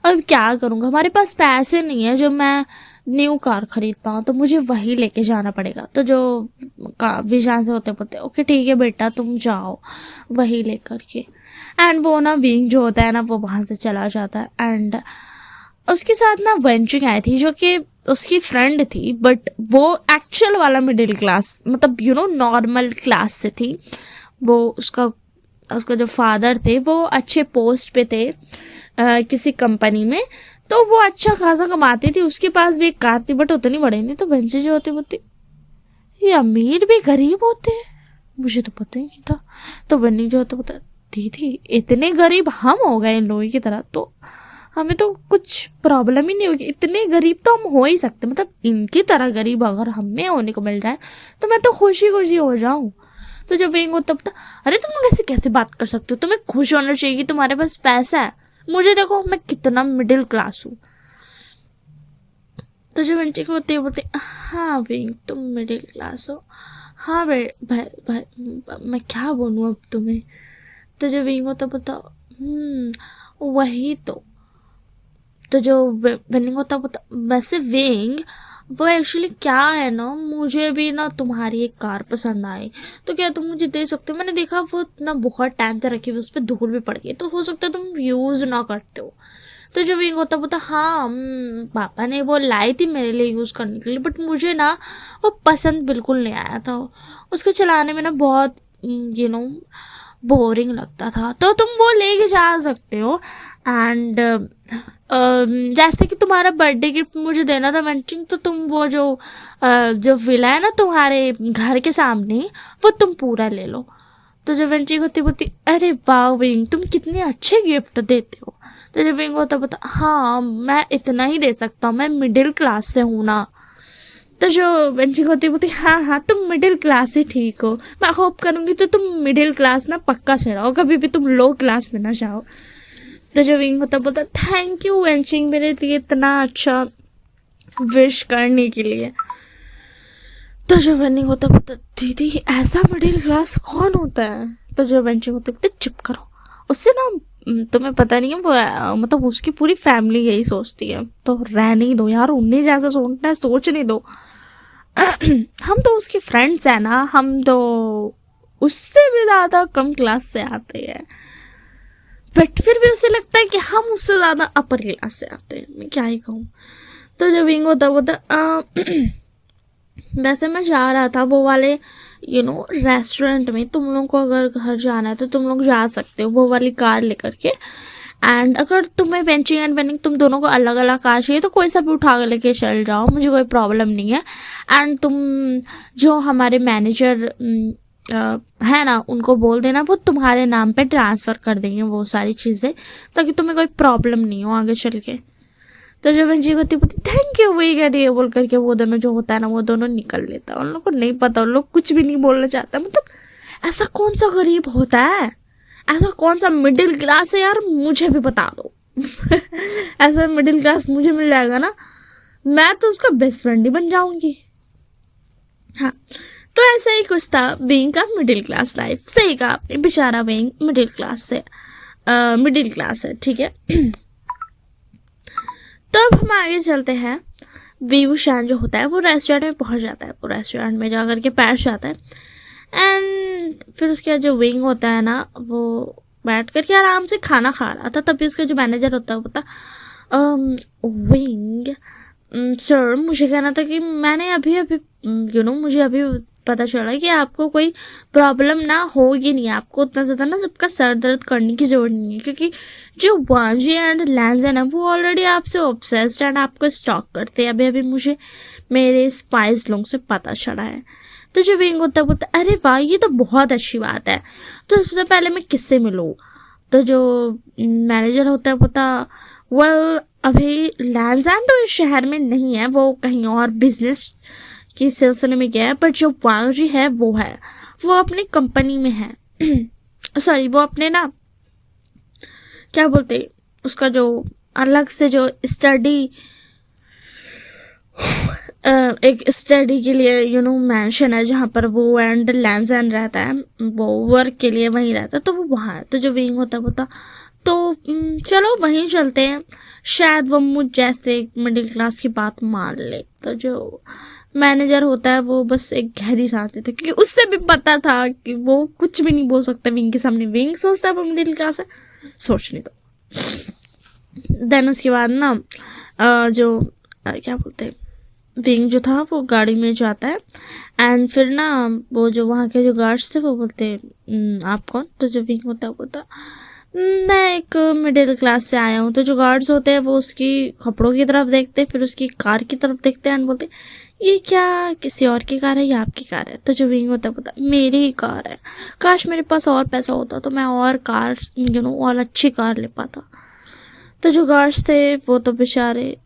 अब क्या करूँगा, हमारे पास पैसे नहीं है जो मैं न्यू कार खरीद पाऊँ, तो मुझे वही लेके जाना पड़ेगा। तो जो विशाल से होते बोलते ओके ठीक है बेटा तुम जाओ वही लेकर के। एंड वो ना विंग जो होता है ना वो वहाँ से चला जाता है। एंड उसके साथ ना वेंचिंग आई थी जो कि उसकी फ्रेंड थी, बट वो एक्चुअल वाला मिडिल क्लास मतलब नॉर्मल क्लास से थी। वो उसका उसका जो फादर थे वो अच्छे पोस्ट पे थे किसी कंपनी में, तो वो अच्छा खासा कमाती थी, उसके पास भी एक कार थी, बट उतनी बड़ी नहीं। तो बंचे जो होते ये अमीर भी गरीब होते हैं, मुझे तो पता ही नहीं था। तो बन्नी जो होता पता दीदी इतने गरीब हम हो गए इन लोगों की तरह, तो हमें तो कुछ प्रॉब्लम ही नहीं होगी, इतने गरीब तो हम हो ही सकते, मतलब इनकी तरह गरीब अगर हमें होने को मिल जाए तो मैं तो खुशी खुशी हो जाऊं। तो जब वेंग होता पता अरे तुम लोग ऐसे कैसे बात कर सकते हो, तुम्हें खुश होना चाहिए कि तुम्हारे पास पैसा है, मुझे देखो मैं कितना मिडिल क्लास हूँ। तो जब आंटी को बोलते हाँ वेंग तुम मिडिल क्लास हो, हाँ भाई भाई भाई मैं क्या बोलूँ अब तुम्हें। तो जो वेंग होता बोलता वही तो जो वेनिंग होता वैसे वेंग वो एक्चुअली क्या है ना, मुझे भी ना तुम्हारी एक कार पसंद आई, तो क्या तुम मुझे दे सकते हो। मैंने देखा वो ना बहुत टाइम से रखी हुई, उस पर धूल भी पड़ गई, तो हो सकता है तुम यूज़ ना करते हो। तो जो विंग होता हाँ पापा ने वो लाई थी मेरे लिए यूज़ करने के लिए, बट मुझे ना वो पसंद बिल्कुल नहीं आया था, उसको चलाने में ना बहुत बोरिंग लगता था। तो तुम वो लेके जा सकते हो। एंड जैसे कि तुम्हारा बर्थडे गिफ्ट मुझे देना था वेंचिंग, तो तुम वो जो विला है ना तुम्हारे घर के सामने, वो तुम पूरा ले लो। तो जब वेंचिंग होती बोलती अरे वाह विंग तुम कितने अच्छे गिफ्ट देते हो। तो जब विंग होता हाँ मैं इतना ही दे सकता हूँ, मैं मिडिल क्लास से हूँ ना। तो जो वेंचिंग होती बोलती हाँ तुम मिडिल क्लास ही ठीक हो, मैं होप करूँगी तो तुम मिडिल क्लास ना पक्का से रहो, कभी भी तुम लो क्लास में ना जाओ। तो जो विंग होता बोलता थैंक यू वेंचिंग मेरे लिए इतना अच्छा विश करने के लिए। तो जो वेंचिंग होता बोलता दीदी ऐसा मिडिल क्लास कौन होता है। तो जो वेंचिंग होती बोलते चुप करो, उससे ना तुम्हें पता नहीं है वो मतलब उसकी पूरी फैमिली यही सोचती है, तो रहने ही दो यार, उन्हें जैसा सोचना है सोच नहीं दो। हम तो उसकी फ्रेंड्स हैं ना, हम तो उससे भी ज़्यादा कम क्लास से आते हैं, बट फिर भी उसे लगता है कि हम उससे ज़्यादा अपर क्लास से आते हैं, मैं क्या ही कहूँ। तो जो विंग होता वैसे मैं जा रहा था वो वाले रेस्टोरेंट में, तुम लोग को अगर घर जाना है तो तुम लोग जा सकते हो वो वाली कार लेकर के। एंड अगर तुम्हें वेंचिंग एंड वेनिंग तुम दोनों को अलग अलग कार चाहिए तो कोई सा भी उठा कर लेके चल जाओ, मुझे कोई प्रॉब्लम नहीं है। एंड तुम जो हमारे मैनेजर है ना उनको बोल देना वो तुम्हारे नाम पे ट्रांसफ़र कर देंगे वो सारी चीज़ें, ताकि तुम्हें कोई प्रॉब्लम नहीं हो आगे चल के। तो जब मैं जी होती थैंक यू वही कह रही है बोल करके वो दोनों जो होता है ना वो दोनों निकल लेता है। उन लोग को नहीं पता, उन लोग कुछ भी नहीं बोलना चाहता, मतलब ऐसा कौन सा गरीब होता है, ऐसा कौन सा मिडिल क्लास है यार, मुझे भी बता दो। ऐसा मिडिल क्लास मुझे मिल जाएगा ना, मैं तो उसका बेस्ट फ्रेंड ही बन जाऊंगी। हाँ तो ऐसा ही कुछ था बीइंग का मिडिल क्लास लाइफ। सही कहा आपने, बेचारा बीइंग मिडिल क्लास से मिडिल क्लास है, ठीक है। तो अब हम आगे चलते हैं। वीवू शान जो होता है वो रेस्टोरेंट में पहुंच जाता है, वो रेस्टोरेंट में जा कर के बैठ जाता है। एंड फिर उसके बाद जो विंग होता है ना वो बैठ कर के आराम से खाना खा रहा था, तभी उसका जो मैनेजर होता है वो बोलता विंग सर मुझे कहना था कि मैंने अभी मुझे अभी पता चला कि आपको कोई प्रॉब्लम ना होगी नहीं, आपको उतना ज़्यादा ना सबका सर दर्द करने की ज़रूरत नहीं है, क्योंकि जो वांजी एंड लैंस है ना वो ऑलरेडी आपसे ऑब्सेस्ड एंड आपको स्टॉक करते हैं। अभी मैंने मेरे स्पाइस लोगों से पता चला है। तो जो विंग होता है बोलता अरे वाह ये तो बहुत अच्छी बात है, तो सबसे पहले मैं किससे मिलूँ। तो जो मैनेजर होता है बोलता वेल अभी लैंजान तो इस शहर में नहीं है, वो कहीं और बिजनेस के सिलसिले में गया है, पर जो वांगजी है वो अपनी कंपनी में है। सॉरी वो अपने ना क्या बोलते उसका जो अलग से जो स्टडी एक स्टडी के लिए मैंशन है जहाँ पर वो एंड लैंजान रहता है, वो वर्क के लिए वहीं रहता है, तो वो वहाँ है। तो जो विंग होता तो चलो वहीं चलते हैं, शायद वो मुझ जैसे मिडिल क्लास की बात मान ले। तो जो मैनेजर होता है वो बस एक गहरी सांस लेता है, क्योंकि उससे भी पता था कि वो कुछ भी नहीं बोल सकता विंग के सामने। विंग सोचता है वो मिडिल क्लास है, सोचने दो। देन उसके बाद ना क्या बोलते हैं विंग जो था वो गाड़ी में जाता है एंड फिर ना वो जो वहाँ के जो गार्ड्स थे वो बोलते आप कौन? तो जो विंग होता है वो बोलता मैं एक मिडिल क्लास से आया हूँ। तो जो गार्ड्स होते हैं वो उसकी कपड़ों की तरफ देखते, फिर उसकी कार की तरफ देखते हैं एंड बोलते ये क्या किसी और की कार है या आपकी कार है? तो जो विंग होता है बोलता मेरी ही कार है, काश मेरे पास और पैसा होता तो मैं और कार और अच्छी कार ले पाता। तो जो गार्ड्स थे वो तो बेचारे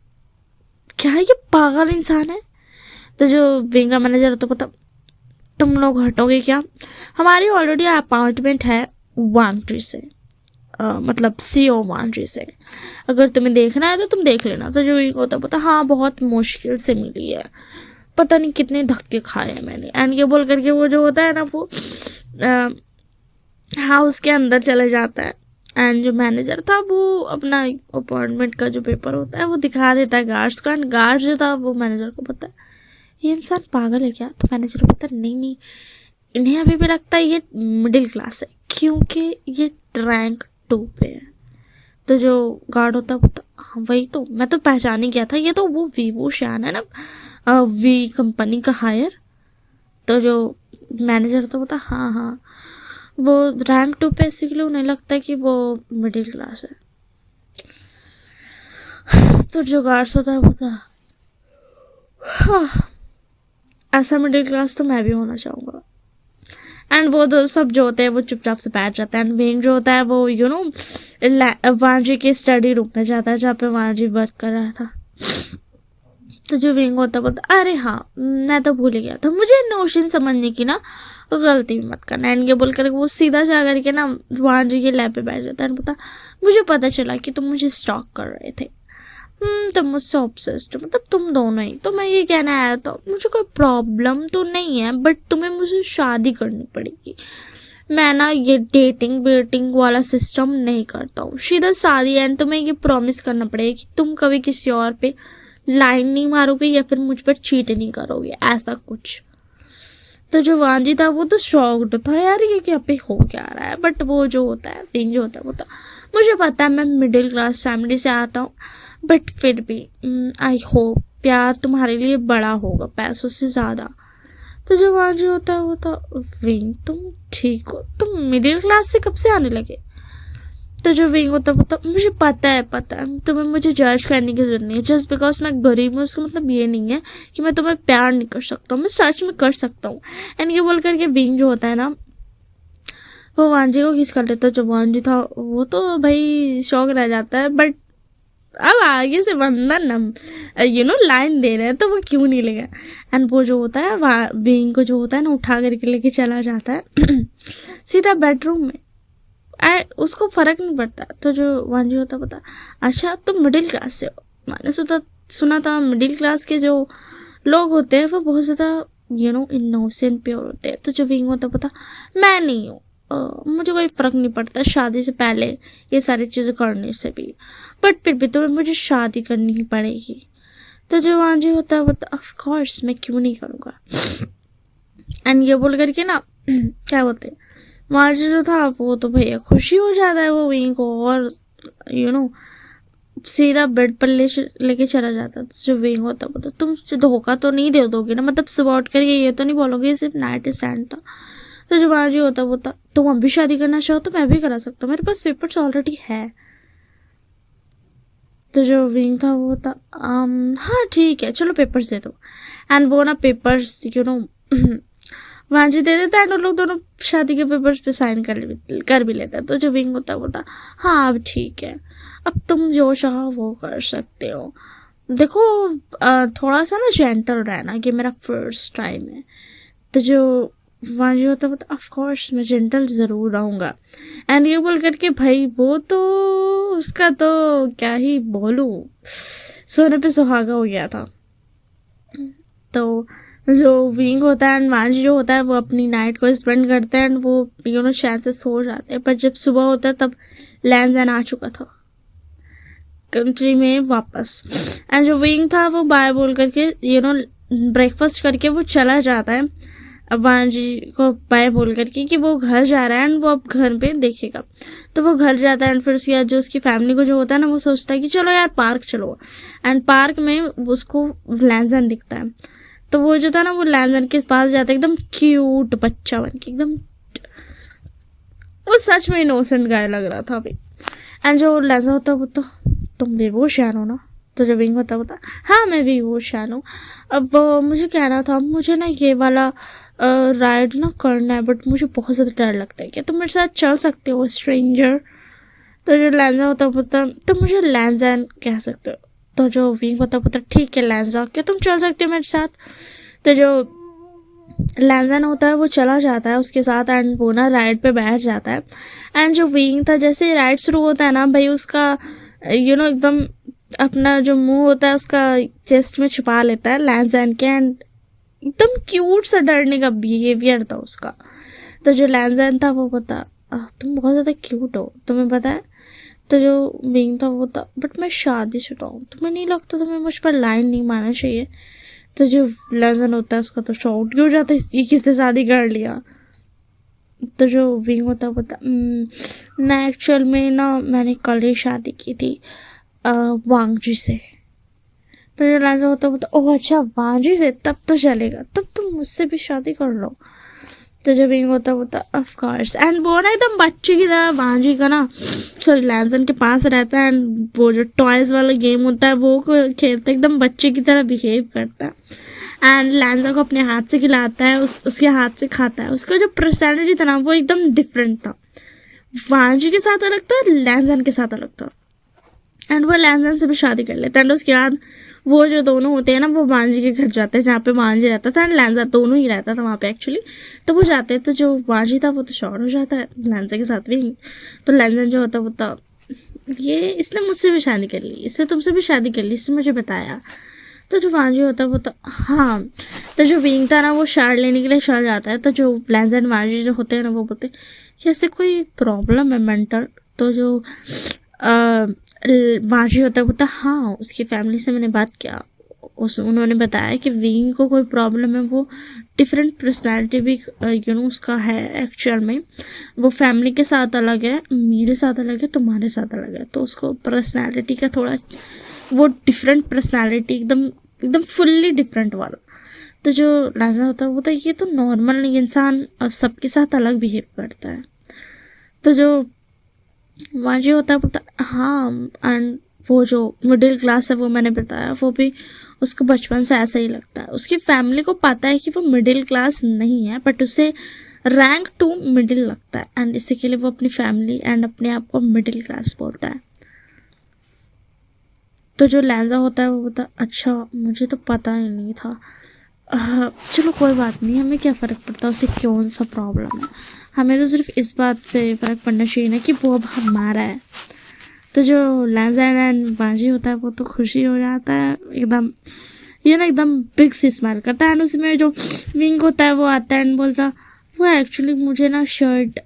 क्या ये पागल इंसान है। तो जो विंग का मैनेजर तो पता तुम लोग हटोगे क्या? हमारी ऑलरेडी अपार्टमेंट है वांट्री से, मतलब सीओ वांट्री से, अगर तुम्हें देखना है तो तुम देख लेना। तो जो विंग होता पता हाँ बहुत मुश्किल से मिली है, पता नहीं कितने धक्के खाए हैं मैंने। एंड ये बोल करके वो जो होता है ना वो हाउस के अंदर चले जाता है एंड जो मैनेजर था वो अपना अपार्टमेंट का जो पेपर होता है वो दिखा देता है गार्ड्स का। एंड गार्ड जो था वो मैनेजर को पता है ये इंसान पागल है क्या? तो मैनेजर को पता नहीं, इन्हें अभी भी लगता है ये मिडिल क्लास है क्योंकि ये रैंक 2 पे है। तो जो गार्ड होता है बोलता हाँ वही तो, मैं तो पहचान ही गया था, ये तो वो वीवो शान है ना, वी कंपनी का हायर। तो जो मैनेजर तो बोलता हाँ वो रैंक 2 पे, इसीलिए उन्हें लगता है कि वो मिडिल क्लास है। तो जो गार्ड्स होता है बोलता हाँ ऐसा मिडिल क्लास तो मैं भी होना चाहूँगा। एंड वो तो सब जो होते हैं वो चुपचाप से बैठ जाता है एंड विंग जो होता है वो वांजी के स्टडी रूम में जाता है जहाँ पे वांजी वर्क कर रहा था। तो जो विंग होता है बोलता अरे हाँ मैं तो भूल गया था, मुझे नोशन समझने की ना गलती भी मत करना। एंड ये बोल कर वो सीधा जा करके ना वांजी के लैब पे बैठ जाता है एंड बोलता मुझे पता चला कि तुम मुझे स्टॉक कर रहे थे, तुम मुझसे ऑब्सेस्ड, मतलब तुम दोनों ही। तो मैं ये कहना आया था मुझे कोई प्रॉब्लम तो नहीं है बट तुम्हें मुझे शादी करनी पड़ेगी। मैं ना ये डेटिंग वेटिंग वाला सिस्टम नहीं करता हूँ, सीधा शादी। एंड तुम्हें ये प्रॉमिस करना पड़ेगा कि तुम कभी किसी और पे लाइन नहीं मारोगे या फिर मुझ पर चीट नहीं करोगे, ऐसा कुछ। तो जो वांजी था वो तो शॉक्ड था यार ये क्या पे हो क्या रहा है। बट वो जो होता है विंग जो होता है वो था मुझे पता है मैं मिडिल क्लास फैमिली से आता हूँ बट फिर भी आई होप प्यार तुम्हारे लिए बड़ा होगा पैसों से ज़्यादा। तो जो वांजी होता है वो था विंग तुम ठीक हो, तुम मिडिल क्लास से कब से आने लगे? तो जो विंग होता मुझे पता है तुम्हें मुझे जज करने की जरूरत नहीं है। जस्ट बिकॉज मैं गरीब हूँ उसका मतलब ये नहीं है कि मैं तुम्हें प्यार नहीं कर सकता हूँ, मैं सच में कर सकता हूँ। एंड ये बोल करके विंग जो होता है ना वो वांजी को किस कर लेता है। जो वांजी था वो तो भाई शौक रह जाता है बट अब आगे से बंदा नम लाइन दे रहे हैं तो वो क्यों नहीं लेगा। एंड वो जो होता है विंग को जो होता है ना उठा करके लेके चला जाता है सीधा बेडरूम में। उसको फर्क नहीं पड़ता। तो जो वांजी होता पता अच्छा तुम मिडिल क्लास से हो, मैंने सुना था मिडिल क्लास के जो लोग होते हैं वो बहुत ज़्यादा इनोसेंट प्योर होते हैं। तो जो विंग होता पता मैं नहीं हूँ, मुझे कोई फ़र्क नहीं पड़ता शादी से पहले ये सारी चीज़ें करने से भी, बट फिर भी तुम्हें मुझे शादी करनी ही पड़ेगी। तो जो वांजी होता है बता ऑफ कोर्स मैं क्यों नहीं करूँगा। एंड ये बोल करके ना क्या बोलते हैं वांजी जो था वो तो भैया खुशी हो जाता है वो विंग को और सीधा बेड पर लेके चला जाता है। जो विंग होता है तुम धोखा तो नहीं दे दोगे ना, मतलब सुबह उठ करके ये तो नहीं बोलोगे सिर्फ नाइट स्टैंड था। तो जो वांजी होता वो था तुम अभी शादी करना चाहो तो मैं भी करा सकता हूँ, मेरे पास पेपर्स ऑलरेडी है। तो जो विंग था वो था हाँ ठीक है चलो पेपर्स दे दो। एंड वो ना पेपर्स वांजी दे देता है एंड लोग दोनों शादी के पेपर्स पे साइन कर भी लेता है। तो जो विंग होता है वो था हाँ अब ठीक है, अब तुम जो चाहो वो कर सकते हो। देखो थोड़ा सा ना जेंटल रहना कि मेरा फर्स्ट टाइम है। तो जो वांजी होता है ऑफ कोर्स मैं जेंटल ज़रूर रहूँगा। एंड ये बोल करके भाई वो तो उसका तो क्या ही बोलूँ सोने पे सुहागा हो गया था। तो जो विंग होता है एंड वांजी जो होता है वो अपनी नाइट को स्पेंड करते हैं एंड वो शायद से सो जाते हैं। पर जब सुबह होता है तब लैंजन आ चुका था कंट्री में वापस। एंड जो विंग था वो बाय बोल करके ब्रेकफास्ट करके वो चला जाता है अब वांजी को बाय बोल करके कि वो घर जा रहा है एंड वो अब घर पे देखेगा। तो वो घर जाता है एंड फिर उसके बाद जो उसकी फैमिली को जो होता है ना वो सोचता है कि चलो यार पार्क चलो, एंड पार्क में उसको लैंजन दिखता है। तो वो जो था ना वो लैंजन के पास जाता है, एकदम क्यूट बच्चा बन के, एकदम वो सच में इनोसेंट गाय लग रहा था अभी। एंड जो लैंजन होता है वो तो तुम बेहोश यार हो ना। तो जो विंग होता हाँ मैं बेहोश यार हूँ। अब मुझे कहना था मुझे ना ये वाला राइड ना करना है बट मुझे बहुत ज़्यादा डर लगता है, क्या तुम मेरे साथ चल सकते हो स्ट्रेंजर। तो जो लैंजा होता तो मुझे लैंजन कह सकते हो। तो जो विंग होता ठीक है लैंजा, क्या तुम चल सकते हो मेरे साथ। तो जो लैंजन होता है वो चला जाता है उसके साथ एंड वो ना राइड पे बैठ जाता है। एंड जो विंग था जैसे राइड शुरू होता है ना भाई उसका एकदम अपना जो मुंह होता है उसका चेस्ट में छिपा लेता है लैंजन के, एंड एकदम क्यूट सा डरने का बिहेवियर था उसका। तो जो लैंजन था वो तुम बहुत ज़्यादा क्यूट हो तुम्हें पता है। तो जो विंग था वो था बट मैं शादीशुदा हूँ, तुम्हें नहीं लगता तुम्हें मुझ पर लाइन नहीं मारना चाहिए। तो जो लैंजन होता है उसका तो शॉर्ट हो जाता है, ये किससे शादी कर लिया। तो जो विंग होता ना एक्चुअल में ना मैंने कल ही शादी की थी वांगजी से। तो जो लैंजन होता ओह अच्छा वांगजी से, तब तो चलेगा, तब तुम मुझसे भी शादी कर लो। तो जब विंग होता ऑफ कोर्स, एंड वो ना एकदम बच्चे की तरह वांगजी का ना सॉरी लैंजन के पास रहता है एंड वो जो टॉयज़ वाला गेम होता है वो खेलता है, एकदम बच्चे की तरह बिहेव करता है एंड लैंजा को अपने हाथ से खिलाता है, उसके हाथ से खाता है। उसका जो पर्सनैलिटी था ना वो एकदम डिफरेंट था, वांगजी के साथ अलग था, लैंजन के साथ अलग था। एंड वो लैंजन से भी शादी कर लेता है एंड उसके बाद वो जो दोनों होते हैं ना वो वांगजी के घर जाते हैं जहाँ पे वांगजी रहता था एंड लैंजा दोनों ही रहता था वहाँ पे एक्चुअली। तो वो जाते हैं तो जो वांगजी था वो तो शॉर्ट हो जाता है लैंजा के साथ भी। तो लैंजन जो होता ये इसने मुझसे भी शादी कर ली, इससे तुमसे भी शादी कर ली, इसने मुझे बताया। तो जो वांगजी होता हाँ। तो जो विंग था ना वो शार्ड लेने के लिए शहर जाता है। तो जो लैंजा एंड वांगजी जो होते हैं ना वो बोलते कि ऐसे कोई प्रॉब्लम है मेंटल। तो जो वांगजी होता हाँ उसकी फैमिली से मैंने बात किया, उन्होंने बताया कि विंग को कोई प्रॉब्लम है, वो डिफरेंट पर्सनालिटी भी उसका है एक्चुअल में। वो फैमिली के साथ अलग है, मेरे साथ अलग है, तुम्हारे साथ अलग है। तो उसको पर्सनालिटी का थोड़ा वो डिफरेंट पर्सनालिटी एकदम फुल्ली डिफरेंट वाला। तो जो लैंजा होता है ये तो नॉर्मल नहीं, इंसान सबके साथ अलग बिहेव करता है। तो जो वांगजी होता हाँ एंड वो जो मिडिल क्लास है वो मैंने बताया वो भी उसको बचपन से ऐसा ही लगता है। उसकी फैमिली को पता है कि वो मिडिल क्लास नहीं है बट उसे रैंक 2 मिडिल लगता है एंड इसी के लिए वो अपनी फैमिली एंड अपने आप को मिडिल क्लास बोलता है। तो जो लैंजा होता है वो अच्छा मुझे तो पता ही नहीं था, चलो कोई बात नहीं, हमें क्या फ़र्क पड़ता है उसे कौन सा प्रॉब्लम है, हमें तो सिर्फ इस बात से फ़र्क पड़ना चाहिए ना कि वो अब हमारा है। तो जो लैंजा एंड वांगजी होता है वो तो खुशी हो जाता है एकदम, एकदम बिग सी स्माइल करता है। एंड उसमें जो विंग होता है वो आता है एंड बोलता वो एक्चुअली मुझे ना शर्ट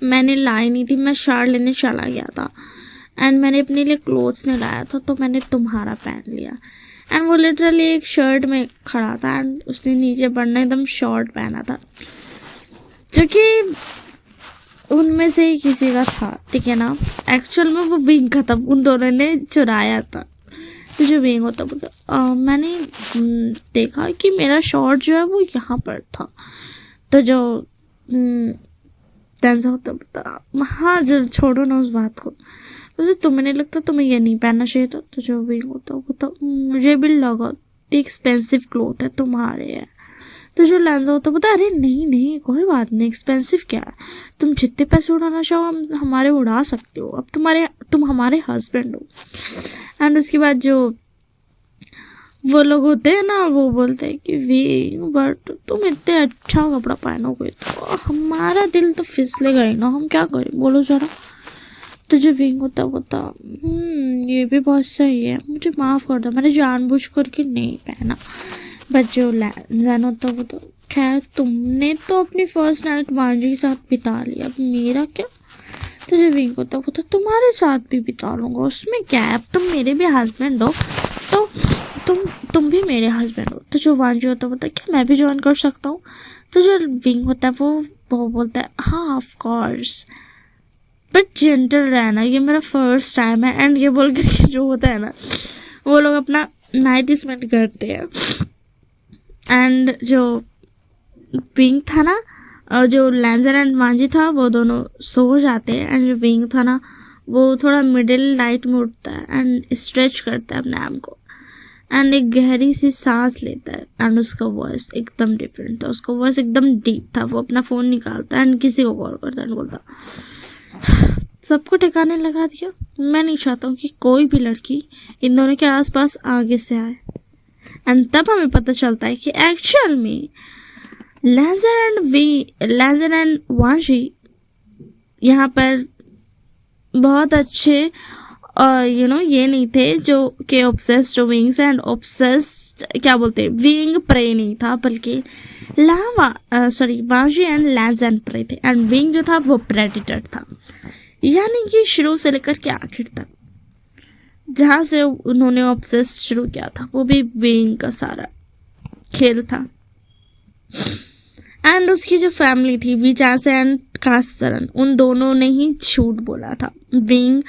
मैंने लाई नहीं थी, मैं शर्ट लेने चला गया था एंड मैंने अपने लिए क्लोथ्स नहीं लाया था तो मैंने तुम्हारा पहन लिया। एंड वो लिटरली एक शर्ट में खड़ा था एंड उसने नीचे बढ़ना एकदम शॉर्ट पहना था जो कि उनमें से ही किसी का था, ठीक है ना। एक्चुअल में वो विंग का था, उन दोनों ने चुराया था। तो जो विंग होता मैंने देखा कि मेरा शॉर्ट जो है वो यहाँ पर था। तो जो लैंजा होता हाँ जब छोड़ो ना उस बात को, वैसे तुम्हें नहीं लगता तुम्हें ये नहीं पहनना चाहिए था। तो जो विंग होता मुझे भी लगा एक्सपेंसिव क्लोथ है तुम्हारे है। तो जो लैंजा होता अरे नहीं कोई बात नहीं, एक्सपेंसिव क्या है, तुम जितने पैसे उड़ाना चाहो हम हमारे उड़ा सकते हो, अब तुम हमारे हस्बैंड हो। एंड उसके बाद जो वो लोग होते हैं ना वो बोलते हैं कि वी बट तुम इतने अच्छा कपड़ा पहनोगे तो हमारा दिल तो फिसलेगा ही ना, हम क्या करें बोलो ज़रा। तो जो विंग होता ये भी बहुत सही है, मुझे माफ़ कर दो, मैंने जानबूझ करके नहीं पहना। बट जो लैंजन होता वो तो खैर तुमने तो अपनी फर्स्ट नाइट वांगजी के साथ बिता लिया, अब मेरा क्या। तो जो विंग होता वो तो तुम्हारे साथ भी बिता लूँगा, उसमें क्या है, अब तुम मेरे भी हस्बैंड हो तो तुम भी मेरे हस्बैंड हो। तो जो वांजी होता है बोलता है क्या मैं भी ज्वाइन कर सकता हूँ। तो जो विंग होता है वो बोलता है हाँ ऑफ कोर्स, बट जेंटल रहना, ये मेरा फर्स्ट टाइम है। एंड ये बोल करके जो होता है ना वो लोग अपना नाइट स्पेंड करते हैं। एंड जो विंग था ना, जो लैंजर एंड वांजी था वो दोनों सो जाते हैं। एंड जो विंग था ना वो थोड़ा मिडिल नाइट में उठता है एंड स्ट्रेच करता है अपने आर्म को एंड एक गहरी सी सांस लेता है। एंड उसका वॉइस एकदम डिफरेंट था, उसका वॉइस एकदम डीप था। वो अपना फ़ोन निकालता है एंड किसी को कॉल करता है एंड बोलता सबको ठिकाने लगा दिया। मैं नहीं चाहता हूँ कि कोई भी लड़की इन दोनों के आसपास आगे से आए। एंड तब हमें पता चलता है कि एक्चुअल में लैंजर एंड वांजी यहाँ पर बहुत अच्छे ये नहीं थे जो कि ऑब्सेस्ड विंग्स एंड ऑब्सेस्ड क्या बोलते हैं विंग प्रे नहीं था, बल्कि वांजी एंड लैंजर प्रे थे एंड विंग जो था वो प्रेडिटर था। यानी कि शुरू से लेकर के आखिर तक जहाँ से उन्होंने ऑब्सेस शुरू किया था वो भी विंग का सारा खेल था। एंड उसकी जो फैमिली थी विचासे एंड कासरन, उन दोनों ने ही झूठ बोला था विंग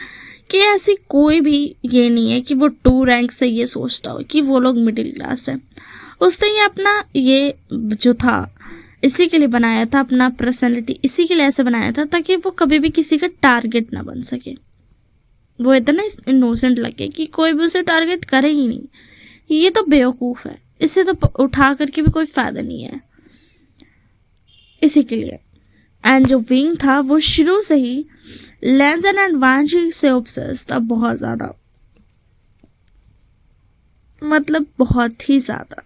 कि ऐसी कोई भी ये नहीं है कि वो 2 रैंक से ये सोचता हो कि वो लोग मिडिल क्लास है। उसने ये अपना ये जो था इसी के लिए बनाया था, अपना पर्सनैलिटी इसी के लिए ऐसे बनाया था ताकि वो कभी भी किसी का टारगेट ना बन सके। वो इतना इनोसेंट लगे कि कोई भी उसे टारगेट करे ही नहीं, ये तो बेवकूफ़ है, इससे तो उठा करके भी कोई फ़ायदा नहीं है, इसी के लिए। एंड जो विंग था वो शुरू से ही लैंजर एंड वांजी से ऑब्सेस्ड था, बहुत ज़्यादा, मतलब बहुत ही ज़्यादा।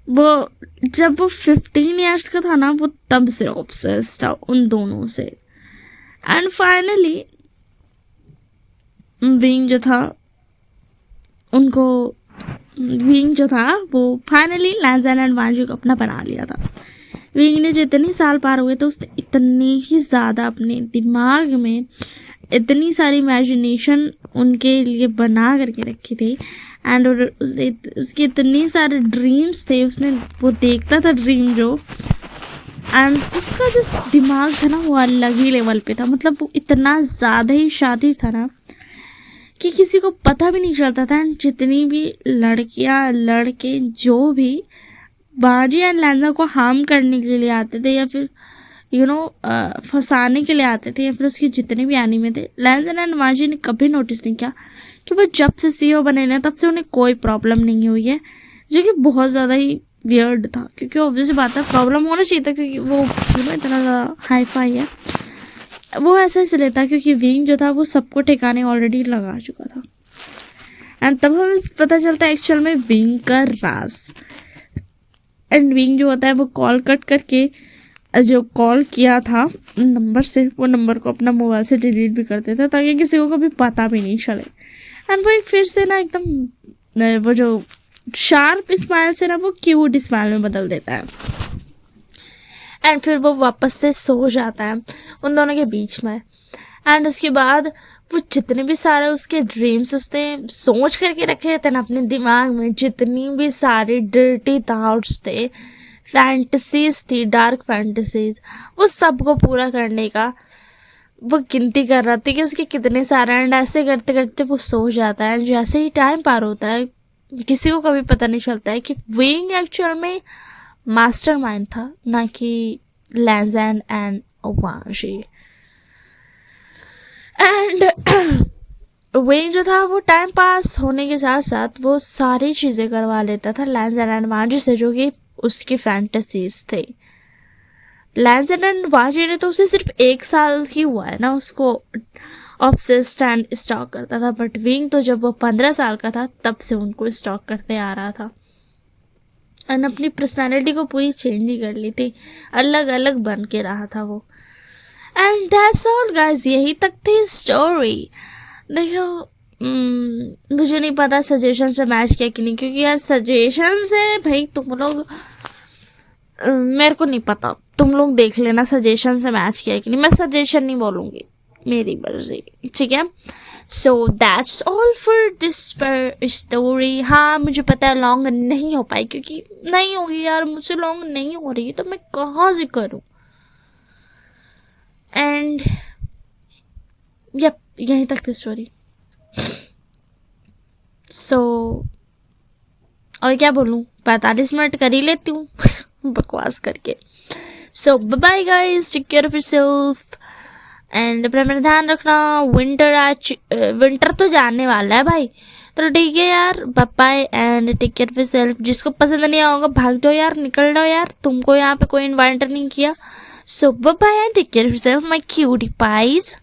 वो जब वो 15 ईयर्स का था ना वो तब से ऑब्सेस्ड था उन दोनों से। एंड फाइनली विंग जो था वो फाइनली लैंजर एंड वांजी को अपना बना लिया था। विंग ने जितने साल पार हुए थे उसने इतनी ही ज़्यादा अपने दिमाग में इतनी सारी इमेजिनेशन उनके लिए बना करके रखी थी। एंड उसके इतने सारे ड्रीम्स थे, उसने वो देखता था ड्रीम जो, एंड उसका जो दिमाग था ना वो अलग ही लेवल पे था। मतलब वो इतना ज़्यादा ही शातिर था ना कि किसी को पता भी नहीं चलता था। एंड जितनी भी लड़कियां लड़के जो भी बाजी एंड लैंजर को हार्म करने के लिए आते थे या फिर फंसाने के लिए आते थे या फिर उसके जितने भी एनिमे थे, लैंजर एंड बाजी ने कभी नोटिस नहीं किया कि वो जब से CEO बने ना तब से उन्हें कोई प्रॉब्लम नहीं हुई है, जो कि बहुत ज़्यादा ही वियर्ड था। क्योंकि ऑब्वियस बात है प्रॉब्लम होना चाहिए था, क्योंकि वो इतना ज़्यादा हाई फाई है। वो ऐसा इसलिए था क्योंकि विंग जो था वो सबको ठिकाने ऑलरेडी लगा चुका था। एंड तब हमें पता चलता है एक्चुअल में विंग का राज। एंड विंग जो होता है वो कॉल कट करके जो कॉल किया था नंबर से, वो नंबर को अपना मोबाइल से डिलीट भी कर देता ताकि किसी को कभी पता भी नहीं चले। एंड वो एक फिर से ना एकदम वो जो शार्प स्माइल से ना वो क्यूट स्माइल में बदल देता है। एंड फिर वो वापस से सो जाता है उन दोनों के बीच में। एंड उसके बाद वो जितने भी सारे उसके ड्रीम्स उसने सोच करके रखे थे ना अपने दिमाग में, जितनी भी सारी डर्टी थॉट्स थे, फैंटेसीज थी, डार्क फैंटेसीज, वो सबको पूरा करने का वो गिनती कर रहा था कि उसके कितने सारे। एंड ऐसे करते करते वो सो जाता है। जैसे ही टाइम पार होता है किसी को कभी पता नहीं चलता है कि विंग एक्चुअल में मास्टरमाइंड था, ना कि लैंजर एंड वांजी। एंड विंग जो था वो टाइम पास होने के साथ साथ वो सारी चीज़ें करवा लेता था लैंजर एंड वांजी से, जो कि उसकी फैंटेसीज थे। लैंजर एंड वांजी ने तो उसे सिर्फ 1 साल ही हुआ है ना उसको ऑब्सेस्ड एंड स्टॉक करता था, बट विंग तो जब वो 15 साल का था तब से उनको स्टॉक करते आ रहा था। एंड अपनी पर्सनैलिटी को पूरी चेंज ही कर ली थी, अलग अलग बन के रहा था वो। एंड दैट्स ऑल गाइस, यही तक थी स्टोरी। देखो मुझे नहीं पता सजेशन से मैच किया कि नहीं, क्योंकि यार सजेशन से भाई तुम लोग मेरे को नहीं पता, तुम लोग देख लेना सजेशन से मैच किया कि नहीं। मैं सजेशन नहीं बोलूँगी, मेरी मर्जी, ठीक है। So that's all for this story. हाँ मुझे पता है लॉन्ग नहीं हो पाई, क्योंकि नहीं होगी यार, मुझसे लॉन्ग नहीं हो रही, तो मैं कहाँ से करूँ। एंड यप, यहीं तक थी स्टोरी। सो और क्या बोलूँ, 45 मिनट कर ही लेती हूँ बकवास करके। So bye guys, take care of yourself and अपना मेरा ध्यान रखना। विंटर तो जाने वाला है भाई, तो ठीक है यार, bye and take care of yourself. जिसको पसंद नहीं आएगा भाग जाओ यार, निकल जाओ यार, तुमको यहाँ पे कोई इन्वाइट नहीं किया। So bye and take care of yourself my cutie pies.